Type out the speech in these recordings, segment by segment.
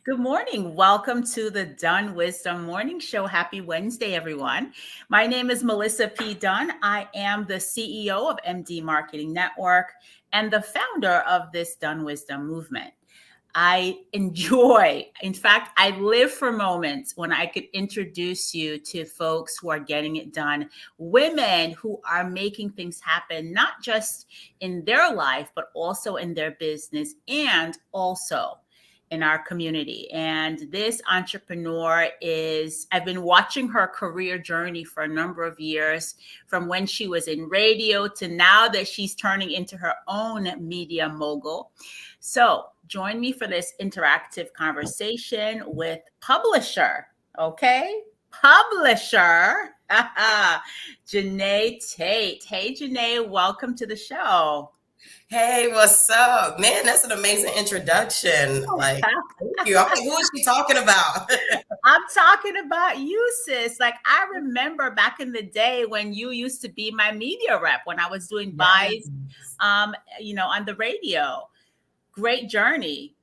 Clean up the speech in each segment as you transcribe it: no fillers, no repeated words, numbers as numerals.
Good morning. Welcome to the Dunn Wisdom Morning Show. Happy Wednesday, everyone. My name is Melissa P. Dunn. I am the CEO of MD Marketing Network and the founder of this Dunn Wisdom movement. In fact, I live for moments when I could introduce you to folks who are getting it done, women who are making things happen, not just in their life, but also in their business and also in our community. And this entrepreneur I've been watching her career journey for a number of years, from when she was in radio to now that she's turning into her own media mogul. So join me for this interactive conversation with publisher, okay? Publisher, Janey Tate. Hey, Janey, welcome to the show. Hey, what's up? Man, that's an amazing introduction. Thank you. I'm like, who is she talking about? I'm talking about you, sis. Like, I remember back in the day when you used to be my media rep when I was doing buys, on the radio. Great journey.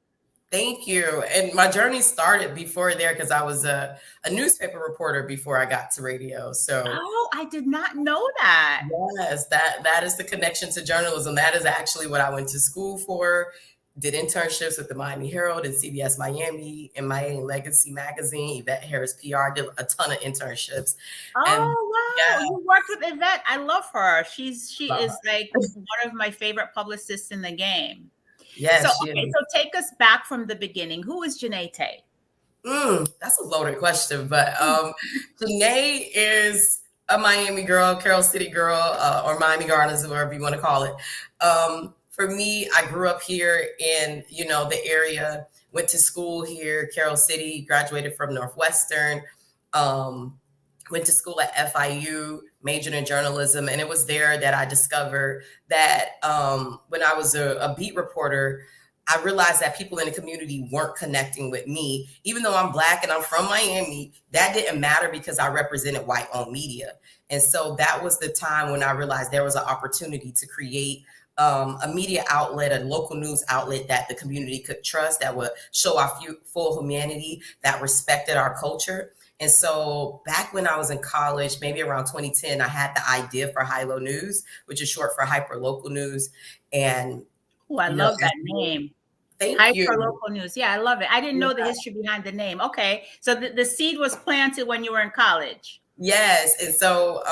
Thank you. And my journey started before there because I was a newspaper reporter before I got to radio. Oh, I did not know that. Yes, that is the connection to journalism. That is actually what I went to school for. Did internships with the Miami Herald and CBS Miami, and Miami Legacy Magazine, Yvette Harris PR, did a ton of internships. Oh, wow. You worked with Yvette. I love her. She is like one of my favorite publicists in the game. Yes. So take us back from the beginning. Who is Janey Tate? That's a loaded question, but Janey is a Miami girl, Carroll City girl, or Miami Gardens, whatever you want to call it. For me, I grew up here in, the area, went to school here, Carroll City, graduated from Northwestern, went to school at FIU, majored in journalism. And it was there that I discovered that when I was a beat reporter, I realized that people in the community weren't connecting with me. Even though I'm Black and I'm from Miami, that didn't matter because I represented white-owned media. And so that was the time when I realized there was an opportunity to create a media outlet, a local news outlet that the community could trust, that would show our full humanity, that respected our culture. And so back when I was in college, maybe around 2010, I had the idea for High-Low News, which is short for Hyper Local News. And I love that name. Thank you. Hyper-local news. Yeah, I love it. I didn't know the history behind the name. Okay. So the seed was planted when you were in college. Yes. And so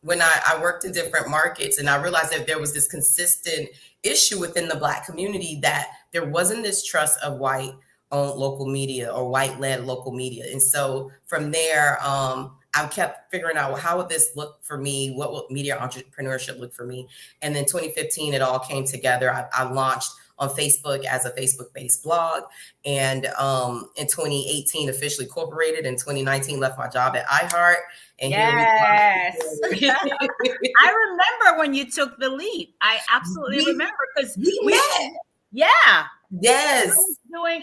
when I worked in different markets, and I realized that there was this consistent issue within the Black community, that there wasn't this trust of white-owned local media or white-led local media. And so from there, I kept figuring out, well, how would this look for me? What would media entrepreneurship look for me? And then 2015, it all came together. I launched on Facebook as a Facebook-based blog. And in 2018, officially incorporated. In 2019, left my job at iHeart. And yes. Here we I remember when you took the leap. I absolutely remember, because we met. Yeah. Yes.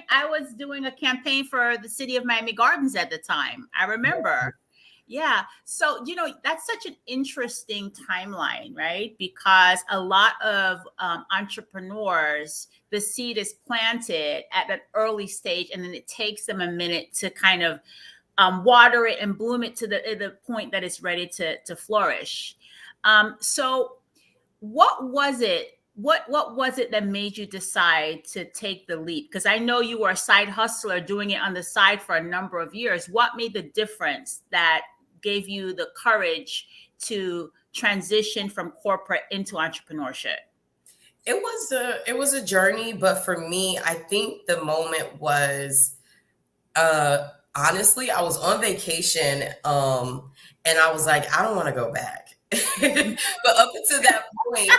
I was doing a campaign for the city of Miami Gardens at the time. I remember. Yeah. So, that's such an interesting timeline, right? Because a lot of entrepreneurs, the seed is planted at an early stage, and then it takes them a minute to kind of water it and bloom it to the point that it's ready to flourish. So what was it? What was it that made you decide to take the leap? Because I know you were a side hustler doing it on the side for a number of years. What made the difference that gave you the courage to transition from corporate into entrepreneurship? It was a journey, but for me, I think the moment was honestly, I was on vacation and I was like, I don't want to go back. But up until that point,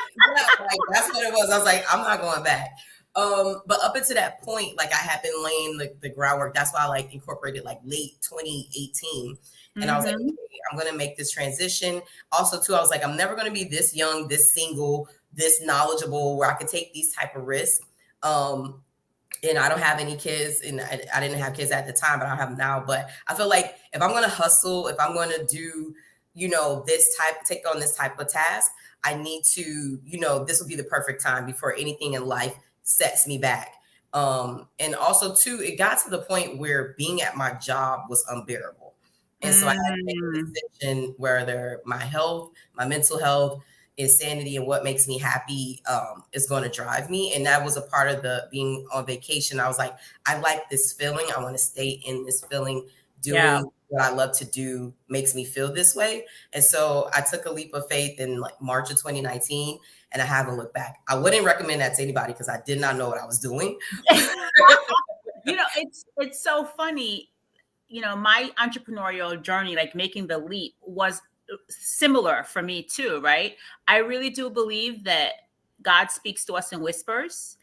that's what it was. I was like, I'm not going back. But up until that point, I had been laying the groundwork. That's why I incorporated late 2018. And I was like, okay, I'm going to make this transition. Also, too, I was like, I'm never going to be this young, this single, this knowledgeable, where I could take these type of risks. And I don't have any kids, and I didn't have kids at the time, but I have them now. But I feel like if I'm going to hustle, if I'm going to do, take on this type of task, I need to, this will be the perfect time before anything in life sets me back. And also too, it got to the point where being at my job was unbearable. And so I had to make a decision whether my health, my mental health, insanity, and what makes me happy is going to drive me. And that was a part of the being on vacation. I was like, I like this feeling. I want to stay in this feeling. Doing what I love to do makes me feel this way. And so I took a leap of faith in like March of 2019, and I haven't looked back. I wouldn't recommend that to anybody because I did not know what I was doing. You know, it's so funny. You know, my entrepreneurial journey, like making the leap, was similar for me too, right? I really do believe that God speaks to us in whispers.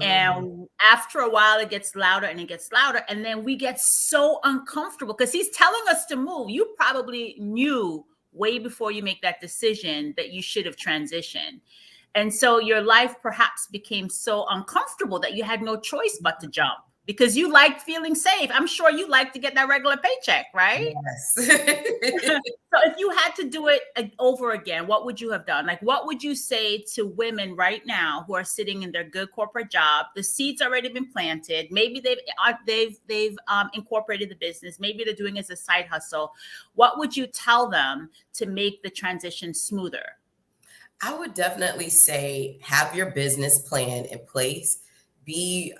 And after a while, it gets louder and it gets louder. And then we get so uncomfortable because he's telling us to move. You probably knew way before you make that decision that you should have transitioned. And so your life perhaps became so uncomfortable that you had no choice but to jump because you liked feeling safe. I'm sure you like to get that regular paycheck, right? Yes. So if you had to do it over again, what would you have done? Like, what would you say to women right now who are sitting in their good corporate job? The seeds already been planted. Maybe they've incorporated the business. Maybe they're doing it as a side hustle. What would you tell them to make the transition smoother? I would definitely say have your business plan in place, be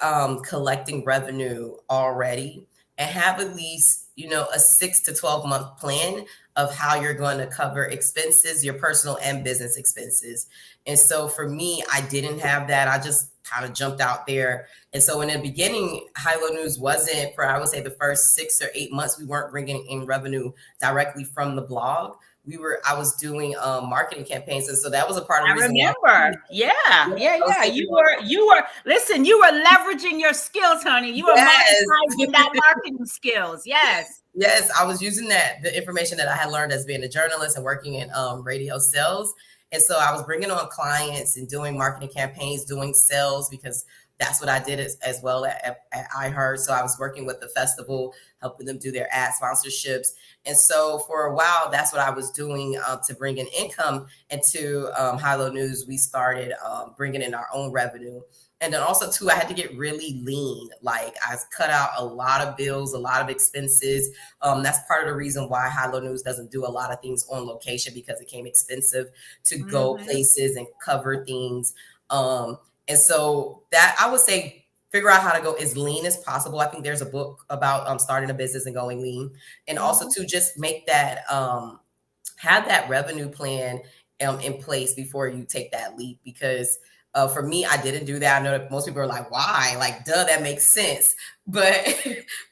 collecting revenue already, and have at least, a 6 to 12-month plan of how you're going to cover expenses, your personal and business expenses. And so for me, I didn't have that. I just kind of jumped out there. And so in the beginning, High Low News wasn't, for I would say the first 6 or 8 months, we weren't bringing in revenue directly from the blog. I was doing marketing campaigns. And so that was a part of the reason. I remember. Yeah. You were, listen, you were leveraging your skills, honey. You were monetizing that marketing skills. Yes. Yes. I was using the information that I had learned as being a journalist and working in radio sales. And so I was bringing on clients and doing marketing campaigns, doing sales, because that's what I did as well at iHeart. So I was working with the festival, helping them do their ad sponsorships. And so for a while, that's what I was doing to bring in income. And to High Low News, we started bringing in our own revenue. And then also, too, I had to get really lean. Like I cut out a lot of bills, a lot of expenses. That's part of the reason why High Low News doesn't do a lot of things on location, because it became expensive to go places and cover things. And so that I would say, figure out how to go as lean as possible. I think there's a book about starting a business and going lean. And also to just make that, have that revenue plan in place before you take that leap. Because for me, I didn't do that. I know that most people are like, why? Like, duh, that makes sense. But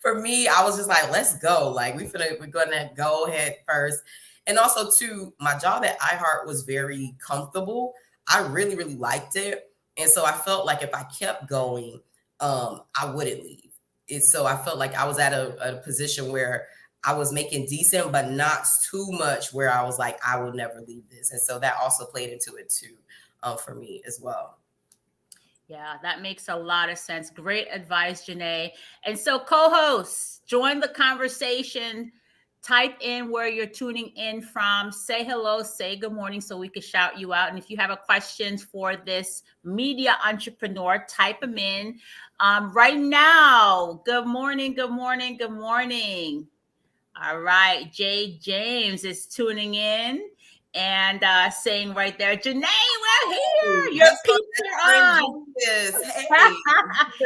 for me, I was just like, let's go. Like, we're going to go ahead first. And also too, my job at iHeart was very comfortable. I really, really liked it. And so I felt like if I kept going, I wouldn't leave. And so I felt like I was at a position where I was making decent, but not too much where I was like, I will never leave this. And so that also played into it too, for me as well. Yeah, that makes a lot of sense. Great advice, Janey. And so co-hosts, join the conversation. Type in where you're tuning in from. Say hello, say good morning so we can shout you out. And if you have a question for this media entrepreneur, type them in right now. Good morning, good morning, good morning. All right. Jay James is tuning in and saying right there, Janey, we're here. Your peeps are on.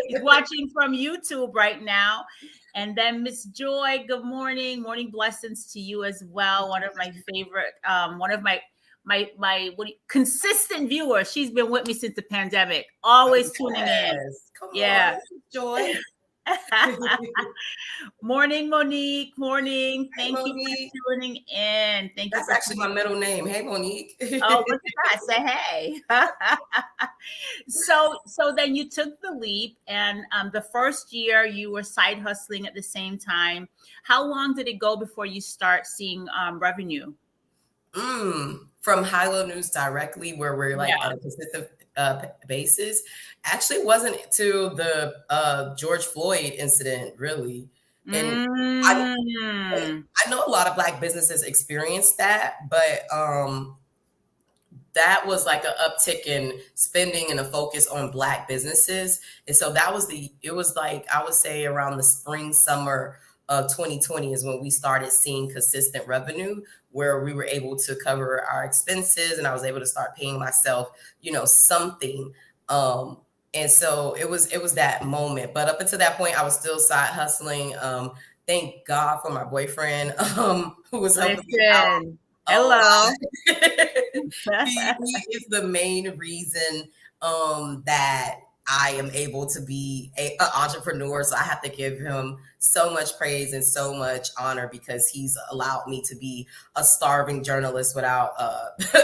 He's watching from YouTube right now. And then Miss Joy, good morning. Morning blessings to you as well. One of my favorite, one of my consistent viewers. She's been with me since the pandemic, always tuning in. Come on, Joy. Morning, Monique. Morning. Thank you for tuning in. Thank That's you. That's actually my middle name. Hey, Monique. Oh, look at that. Say hey. So then you took the leap, and the first year you were side hustling at the same time. How long did it go before you start seeing revenue? From High Low News directly, where we're like on a consistent basis. Actually, it wasn't to the George Floyd incident, really. And I know a lot of Black businesses experienced that, but that was like an uptick in spending and a focus on Black businesses. And so it was like, I would say around the spring, summer of 2020 is when we started seeing consistent revenue where we were able to cover our expenses and I was able to start paying myself, something. And so it was that moment. But up until that point, I was still side hustling. Thank God for my boyfriend, who was helping me out. Hello. He is the main reason that I am able to be an entrepreneur. So I have to give him so much praise and so much honor because he's allowed me to be a starving journalist without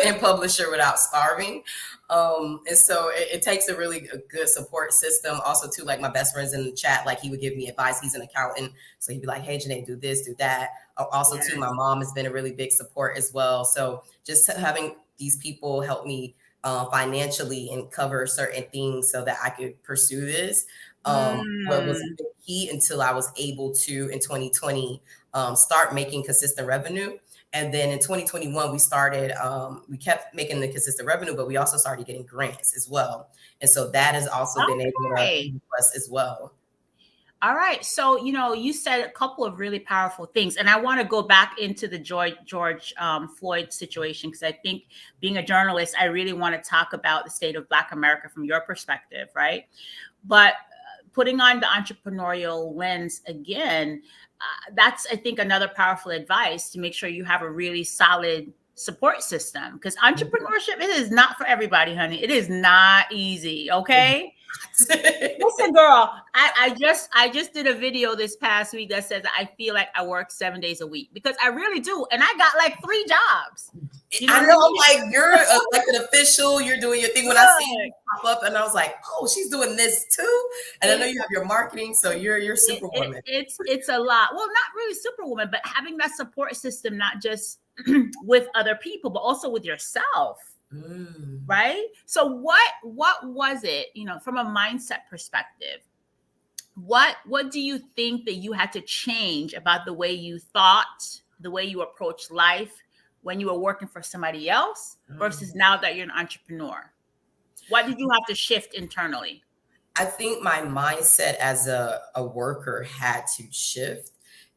and publisher without starving. And so it takes a really good support system. Also, too, like my best friends in the chat, like he would give me advice. He's an accountant, so he'd be like, "Hey, Janey, do this, do that." Also, too, my mom has been a really big support as well. So just having these people help me financially and cover certain things so that I could pursue this. What was key until I was able to in 2020 start making consistent revenue. And then in 2021, we kept making the consistent revenue, but we also started getting grants as well. And so that has also been able to help us as well. All right. So, you said a couple of really powerful things, and I want to go back into the George Floyd situation, because I think being a journalist, I really want to talk about the state of Black America from your perspective, right? But putting on the entrepreneurial lens again, that's, I think, another powerful advice to make sure you have a really solid support system, because entrepreneurship, it is not for everybody, honey. It is not easy. Okay. Listen, girl, I just did a video this past week that says I feel like I work 7 days a week, because I really do. And I got like 3 jobs. I know, I'm like, you're like an official, you're doing your thing. When I see you pop up, and I was like, oh, she's doing this too. And I know you have your marketing, so you're superwoman. It's a lot. Well, not really superwoman, but having that support system, not just with other people, but also with yourself. Right? So what was it, from a mindset perspective? What do you think that you had to change about the way you thought, the way you approached life when you were working for somebody else versus now that you're an entrepreneur? What did you have to shift internally? I think my mindset as a worker had to shift.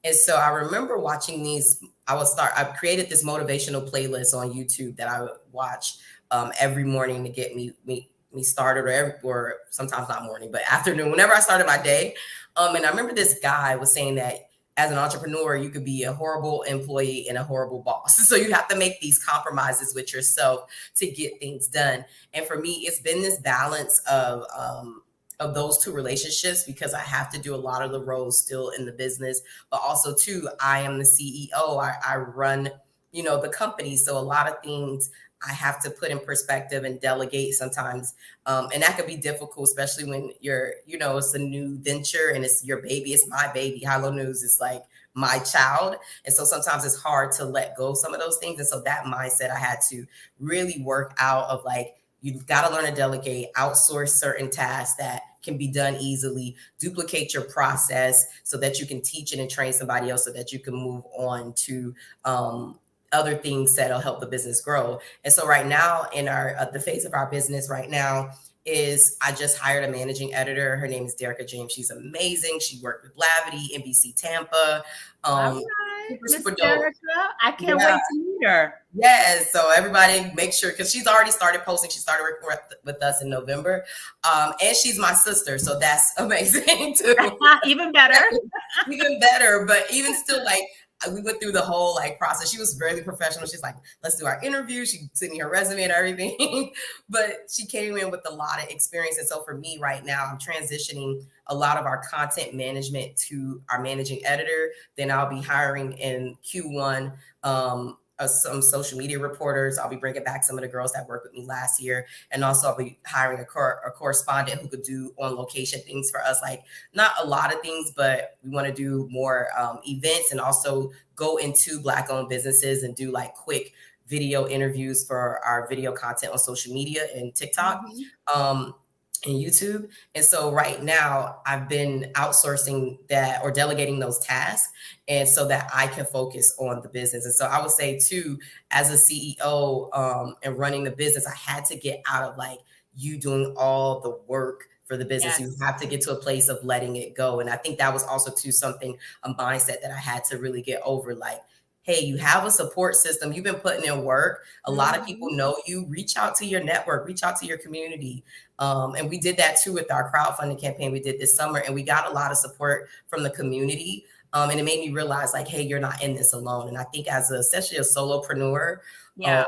And so I remember watching I created this motivational playlist on YouTube that I would watch every morning to get me started, or sometimes not morning, but afternoon, whenever I started my day. And I remember this guy was saying that as an entrepreneur, you could be a horrible employee and a horrible boss. So you have to make these compromises with yourself to get things done. And for me, it's been this balance of those two relationships, because I have to do a lot of the roles still in the business, but also too, I am the CEO. I run, the company. So a lot of things I have to put in perspective and delegate sometimes. And that could be difficult, especially when it's a new venture and it's your baby. It's my baby. Hello News is like my child. And so sometimes it's hard to let go of some of those things. And so that mindset I had to really work out of, like, you've got to learn to delegate, outsource certain tasks that can be done easily, duplicate your process so that you can teach it and train somebody else so that you can move on to other things that'll help the business grow. And so right now in the phase of our business right now is I just hired a managing editor. Her name is Derricka James. She's amazing. She worked with Blavity, NBC Tampa. Super dope. I can't wait to meet her. Yes. So everybody make sure, because she's already started posting. She started working with us in November. And she's my sister. So that's amazing too. Even better. Even better. But even still, like, we went through the whole process. She was really professional. She's like, let's do our interview. She sent me her resume and everything, but she came in with a lot of experience. And so for me right now, I'm transitioning a lot of our content management to our managing editor. Then I'll be hiring in Q1 some social media reporters. I'll be bringing back some of the girls that worked with me last year. And also I'll be hiring a correspondent who could do on location things for us. Like, not a lot of things, but we want to do more events, and also go into Black owned businesses and do like quick video interviews for our video content on social media and TikTok. and YouTube. And so right now I've been outsourcing that or delegating those tasks. And so that I can focus on the business. And so I would say too, as a CEO and running the business, I had to get out of like you doing all the work for the business. You Yes. have to get to a place of letting it go. And I think that was also too something, a mindset that I had to really get over. Like, hey, you have a support system. You've been putting in work. A lot of people know you. Reach out to your network, reach out to your community. And we did that too with our crowdfunding campaign we did this summer. And we got a lot of support from the community. And it made me realize like, hey, you're not in this alone. And I think as especially a solopreneur, Yeah.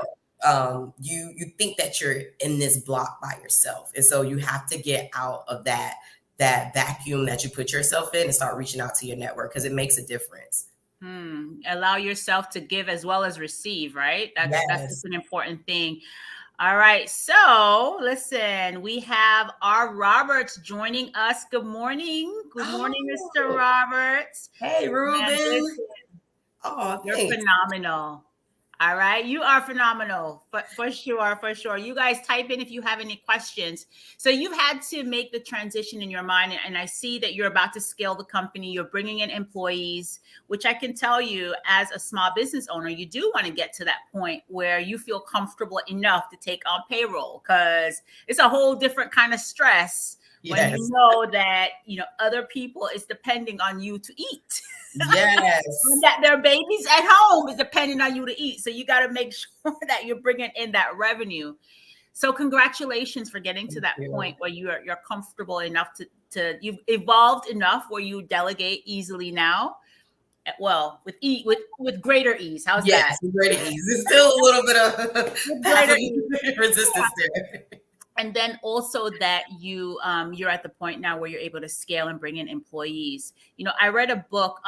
You think that you're in this block by yourself. And so you have to get out of that vacuum that you put yourself in and start reaching out to your network because it makes a difference. Allow yourself to give as well as receive, right? That's Yes. an important thing. All right. So listen, we have R. Roberts joining us. Good morning. Good morning, Mr. Roberts. Hey, Ruben. Man, listen, Oh, you're thanks. phenomenal. All right. You are phenomenal. For sure. For sure. You guys type in if you have any questions. So you've had to make the transition in your mind. And I see that you're about to scale the company. You're bringing in employees, which I can tell you as a small business owner, you do want to get to that point where you feel comfortable enough to take on payroll because it's a whole different kind of stress when you know that, other people is depending on you to eat. Yes. And that their babies at home is depending on you to eat. So you got to make sure that you're bringing in that revenue. So congratulations for getting to that point where you're comfortable enough to you've evolved enough where you delegate easily now. Well, with greater ease. How's that? Yes, with greater ease. There's still a little bit of greater ease. resistance there. And then also that you're at the point now where you're able to scale and bring in employees. I read a book.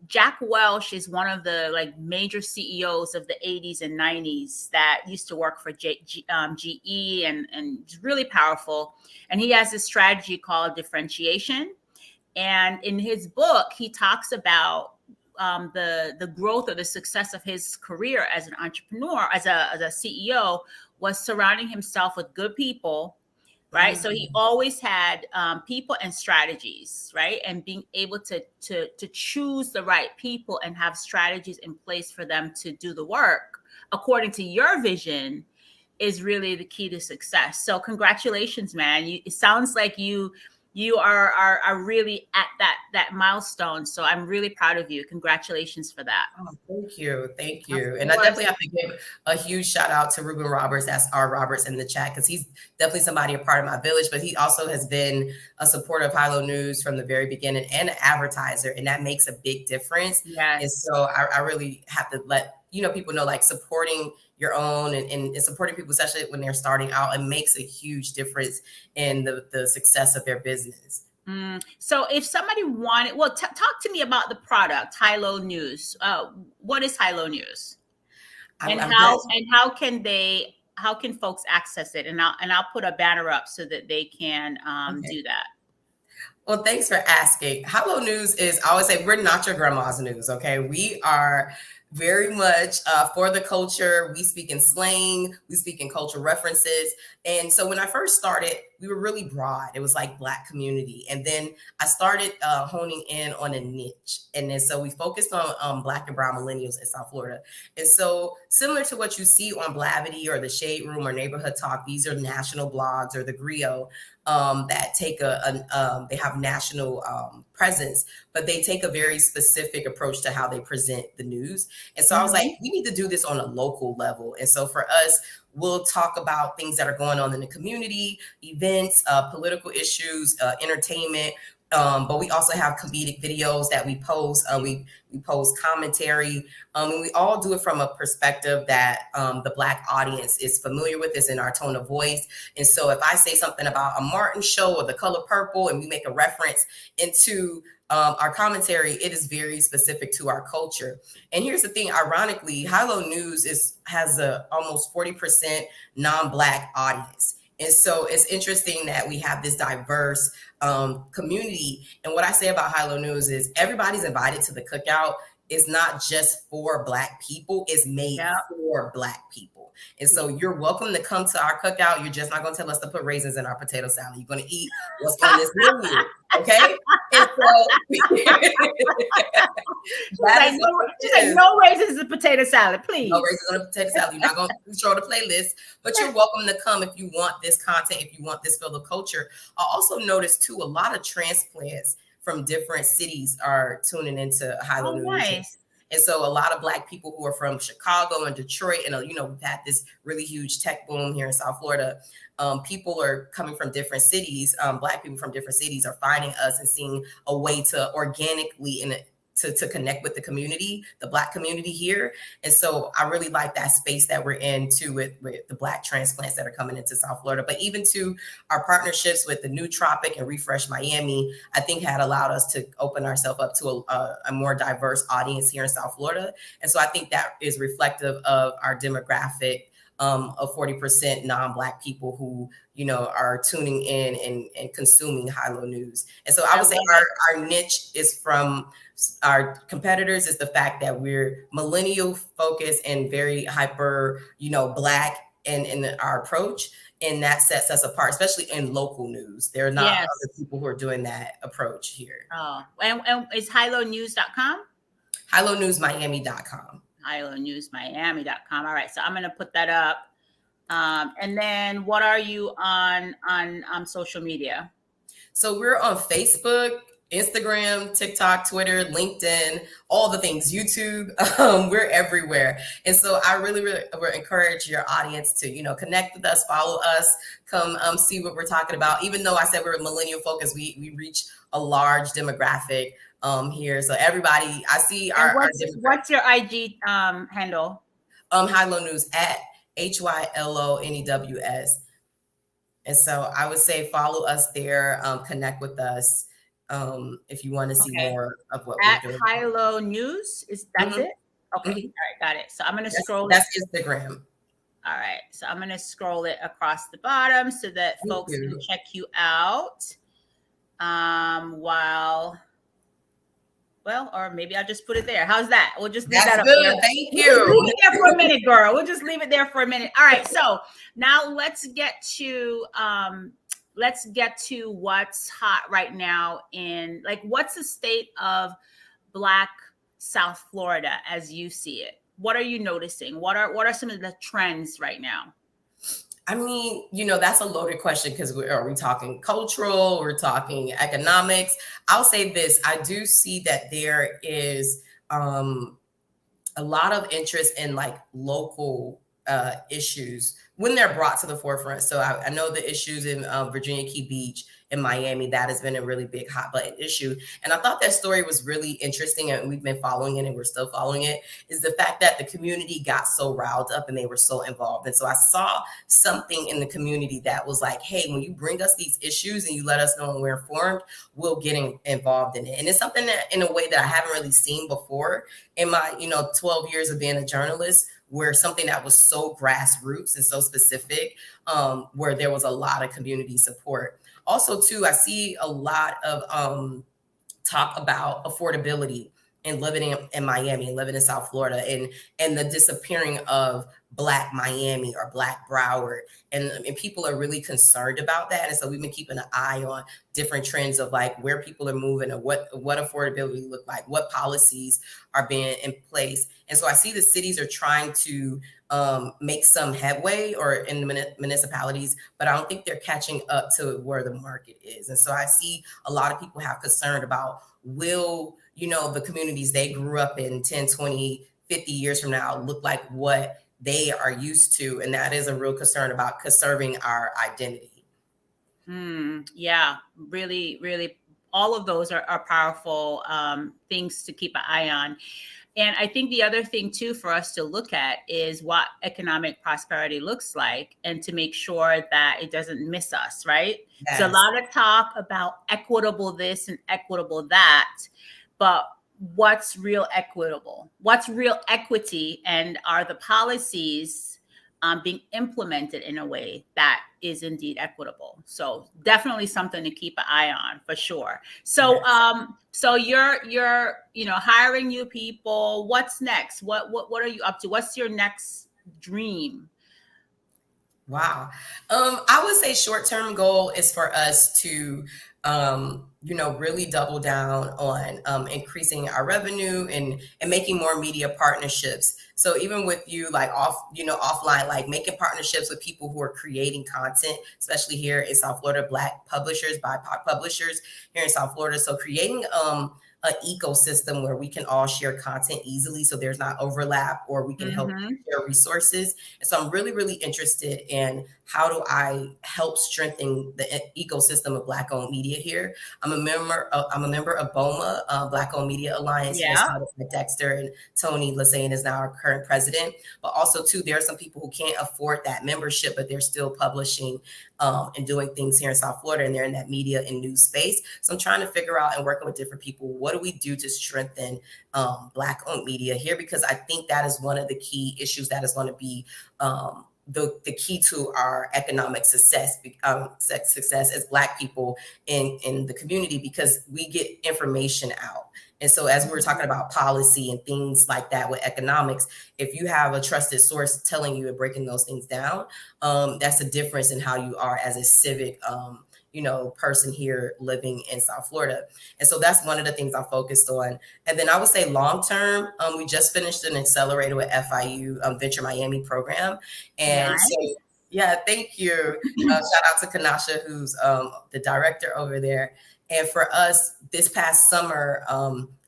Jack Welch is one of the like major CEOs of the 80s and 90s that used to work for GE and it's really powerful. And he has a strategy called differentiation. And in his book, he talks about the growth or the success of his career as an entrepreneur, as a CEO, was surrounding himself with good people, right? So he always had people and strategies, right? And being able to choose the right people and have strategies in place for them to do the work according to your vision is really the key to success. So congratulations, man. It sounds like you are really at that milestone. So I'm really proud of you. Congratulations for that. Oh, thank you. And I definitely have to give a huge shout out to Ruben Roberts. That's R. Roberts in the chat because he's definitely somebody a part of my village, but he also has been a supporter of Hilo News from the very beginning and an advertiser, and that makes a big difference. Yes. And so I really have to let people know, like, supporting your own and supporting people, especially when they're starting out, it makes a huge difference in the success of their business. So if somebody wanted, talk to me about the product, Hilo News. What is Hilo News? And how can folks access it? And I'll put a banner up so that they can do that. Well, thanks for asking. Hilo News is, I always say, we're not your grandma's news, okay? We are very much for the culture. We speak in slang. We speak in cultural references. And so when I first started, we were really broad. It was like Black community. And then I started honing in on a niche. And then so we focused on Black and brown millennials in South Florida. And so similar to what you see on Blavity or the Shade Room or Neighborhood Talk, these are national blogs, or the Griot, that take they have national presence, but they take a very specific approach to how they present the news. And so I was like, we need to do this on a local level. And so for us, we'll talk about things that are going on in the community, events, political issues, entertainment. But we also have comedic videos that we post. We post commentary. And we all do it from a perspective that the Black audience is familiar with, is in our tone of voice. And so if I say something about a Martin show or The Color Purple, and we make a reference into our commentary, it is very specific to our culture. And here's the thing, ironically, Hilo News has a almost 40% non-Black audience. And so it's interesting that we have this diverse community. And what I say about Hilo News is everybody's invited to the cookout. is not just for Black people, it's made for Black people. And so you're welcome to come to our cookout. You're just not going to tell us to put raisins in our potato salad. You're going to eat what's on this menu. Okay. And so she's like, no raisins in potato salad, please. No raisins on the potato salad. You're not going to control the playlist, but you're welcome to come if you want this content, if you want this field of culture. I also noticed too, a lot of transplants from different cities are tuning into Hilo News. Nice. And so a lot of Black people who are from Chicago and Detroit, and we've had this really huge tech boom here in South Florida. People are coming from different cities. Black people from different cities are finding us and seeing a way to organically to connect with the community, the Black community here. And so I really like that space that we're in too with the Black transplants that are coming into South Florida. But even to our partnerships with the New Tropic and Refresh Miami, I think had allowed us to open ourselves up to a more diverse audience here in South Florida. And so I think that is reflective of our demographic of 40% non-Black people who, are tuning in and consuming Hilo News. And so I would say our niche is from our competitors is the fact that we're millennial focused and very hyper, Black in our approach. And that sets us apart, especially in local news. There are not other people who are doing that approach here. Oh, and is hilonews.com? hilonewsmiami.com. hilonewsmiami.com. All right. So I'm going to put that up. And then what are you on social media? So we're on Facebook, Instagram, TikTok, Twitter, LinkedIn, all the things, YouTube. We're everywhere. And so I really would encourage your audience to, connect with us, follow us, come see what we're talking about. Even though I said we're millennial focused, we reach a large demographic here. So everybody, I see what's your IG handle? Hilo News at HYLONEWS. And so I would say follow us there, connect with us. If you want to see more of what we're doing. At Hilo News, that's it? Okay, All right, got it. So I'm going to scroll. That's Instagram. All right, so I'm going to scroll it across the bottom so that folks can check you out. Or maybe I'll just put it there. How's that? We'll just leave that up there. Thank you. Leave it there for a minute, girl. We'll just leave it there for a minute. All right, so now let's get to what's hot right now what's the state of Black South Florida as you see it? What are you noticing? What are some of the trends right now? I mean, that's a loaded question because are we talking cultural? We're talking economics. I'll say this. I do see that there is a lot of interest in local issues when they're brought to the forefront. So I know the issues in Virginia Key Beach in Miami, that has been a really big hot button issue. And I thought that story was really interesting, and we've been following it and we're still following it, is the fact that the community got so riled up and they were so involved. And so I saw something in the community that was like, hey, when you bring us these issues and you let us know when we're informed, we'll get involved in it. And it's something that in a way that I haven't really seen before in my 12 years of being a journalist, where something that was so grassroots and so specific, where there was a lot of community support. Also, too, I see a lot of talk about affordability and living in Miami and living in South Florida and the disappearing of Black Miami or Black Broward. And people are really concerned about that. And so we've been keeping an eye on different trends of where people are moving and what affordability look like, what policies are being in place. And so I see the cities are trying to make some headway or in the municipalities, but I don't think they're catching up to where the market is. And so I see a lot of people have concern about will, the communities they grew up in 10, 20, 50 years from now look like what they are used to. And that is a real concern about conserving our identity. Yeah, really, really. All of those are powerful things to keep an eye on. And I think the other thing, too, for us to look at is what economic prosperity looks like and to make sure that it doesn't miss us, right? Yes. So a lot of talk about equitable this and equitable that, but what's real equitable? What's real equity? And are the policies being implemented in a way that is indeed equitable. So definitely something to keep an eye on for sure. So so you're hiring new people. What's next? What are you up to? What's your next dream? Wow. I would say short-term goal is for us to, really double down on increasing our revenue and making more media partnerships. So even with you, like offline, like making partnerships with people who are creating content, especially here in South Florida, Black publishers, BIPOC publishers here in South Florida. So creating an ecosystem where we can all share content easily, so there's not overlap, or we can help share resources. And so I'm really, really interested in how do I help strengthen the ecosystem of Black-owned media here. I'm a member of BOMA, Black-owned Media Alliance, here started by Dexter, and Tony Lassane is now our current president. But also, too, there are some people who can't afford that membership, but they're still publishing and doing things here in South Florida, and they're in that media and news space. So I'm trying to figure out and working with different people, what do we do to strengthen Black-owned media here? Because I think that is one of the key issues that is going to be the key to our economic success as Black people in the community, because we get information out. And so as we're talking about policy and things like that with economics, if you have a trusted source telling you and breaking those things down, that's a difference in how you are as a civic person here living in South Florida. And so that's one of the things I'm focused on. And then I would say long term, we just finished an accelerator with FIU Venture Miami program. And so, yeah, thank you. Shout out to Kanasha, who's the director over there. And for us, this past summer,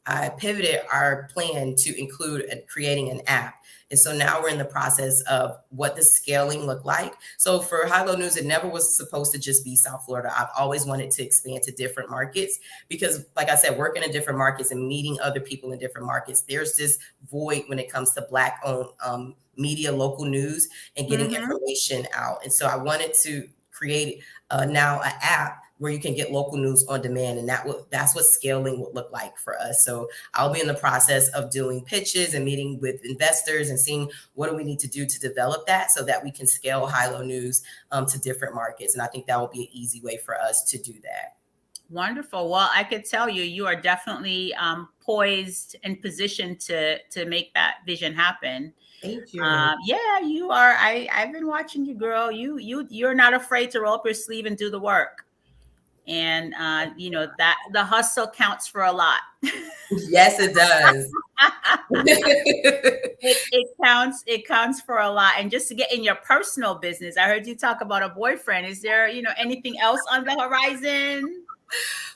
I pivoted our plan to include creating an app. And so now we're in the process of what the scaling looked like. So for High Low News, it never was supposed to just be South Florida. I've always wanted to expand to different markets because, like I said, working in different markets and meeting other people in different markets, there's this void when it comes to Black-owned media, local news, and getting information out. And so I wanted to create now an app where you can get local news on demand. And that's what scaling would look like for us. So I'll be in the process of doing pitches and meeting with investors and seeing what do we need to do to develop that so that we can scale High Low News to different markets. And I think that will be an easy way for us to do that. Wonderful. Well, I could tell you are definitely poised and positioned to make that vision happen. Thank you. Yeah, you are. I've been watching you, girl. You're not afraid to roll up your sleeve and do the work. And that the hustle counts for a lot. Yes, it does. It counts for a lot. And just to get in your personal business, I heard you talk about a boyfriend. Is there anything else on the horizon?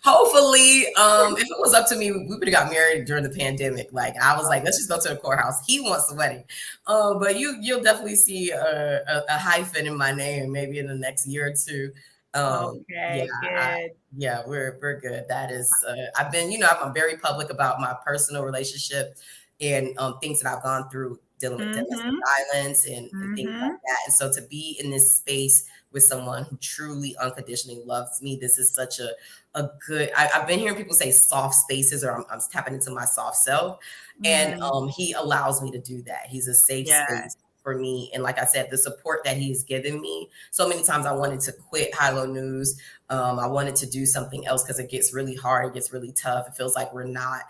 Hopefully, if it was up to me, we would have got married during the pandemic. Like I was like, let's just go to the courthouse. He wants the wedding, but you'll definitely see a hyphen in my name maybe in the next year or two. Okay, good. We're good. That is, I've been, I'm very public about my personal relationship and things that I've gone through dealing with domestic violence and things like that. And so to be in this space with someone who truly unconditionally loves me, this is such a good, I've been hearing people say soft spaces, or I'm tapping into my soft self. And he allows me to do that. He's a safe space for me. And like I said, the support that he has given me, so many times I wanted to quit High Low News. I wanted to do something else because it gets really hard. It gets really tough. It feels like we're not,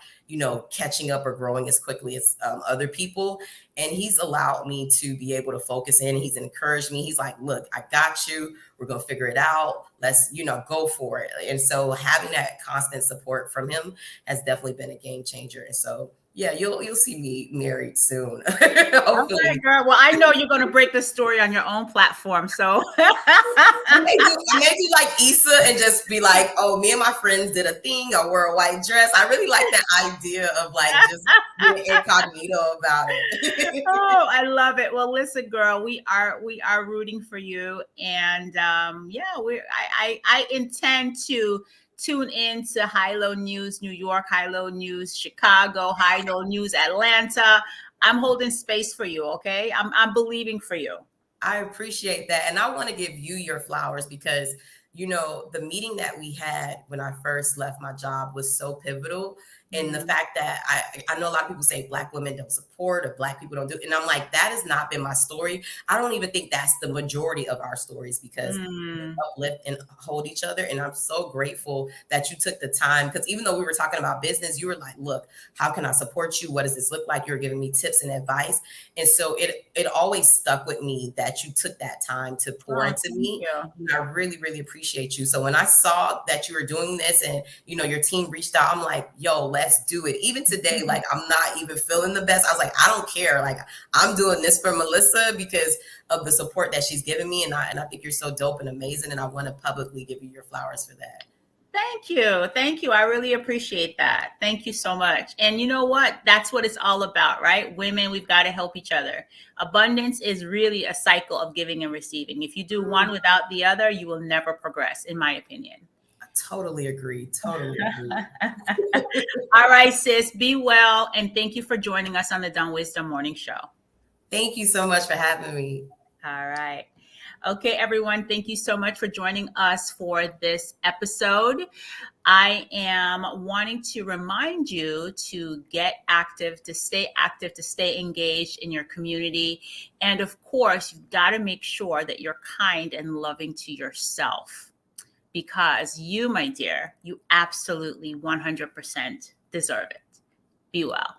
catching up or growing as quickly as other people. And he's allowed me to be able to focus in. He's encouraged me. He's like, look, I got you. We're going to figure it out. Let's, go for it. And so having that constant support from him has definitely been a game changer. And so yeah, you'll see me married soon. Hopefully. Okay, girl. Well, I know you're going to break the story on your own platform. So I may do like Issa and just be like, oh, me and my friends did a thing. I wore a white dress. I really like that idea of like just being incognito about it. Oh, I love it. Well, listen, girl, we are rooting for you, and I intend to tune in to High Low News New York, High Low News Chicago, High Low News Atlanta. I'm holding space for you, okay? I'm believing for you. I appreciate that. And I want to give you your flowers because, the meeting that we had when I first left my job was so pivotal. And the fact that I know a lot of people say Black women don't support or Black people don't do, and I'm like, that has not been my story. I don't even think that's the majority of our stories, because we uplift and hold each other. And I'm so grateful that you took the time, because even though we were talking about business, you were like, look, how can I support you? What does this look like? You were giving me tips and advice. And so it always stuck with me that you took that time to pour into me. And I really, really appreciate you. So when I saw that you were doing this and, you know, your team reached out, I'm like, yo, let's do it. Even today, like, I'm not even feeling the best. I was like, I don't care. Like, I'm doing this for Melissa because of the support that she's given me. And I think you're so dope and amazing. And I want to publicly give you your flowers for that. Thank you. Thank you. I really appreciate that. Thank you so much. And you know what? That's what it's all about, right? Women, we've got to help each other. Abundance is really a cycle of giving and receiving. If you do one without the other, you will never progress, in my opinion. Totally agree. Totally agree. All right, sis, be well. And thank you for joining us on the Dunn Wisdom Morning Show. Thank you so much for having me. All right. Okay, everyone, thank you so much for joining us for this episode. I am wanting to remind you to get active, to stay engaged in your community. And of course, you've got to make sure that you're kind and loving to yourself. Because you, my dear, you absolutely 100% deserve it. Be well.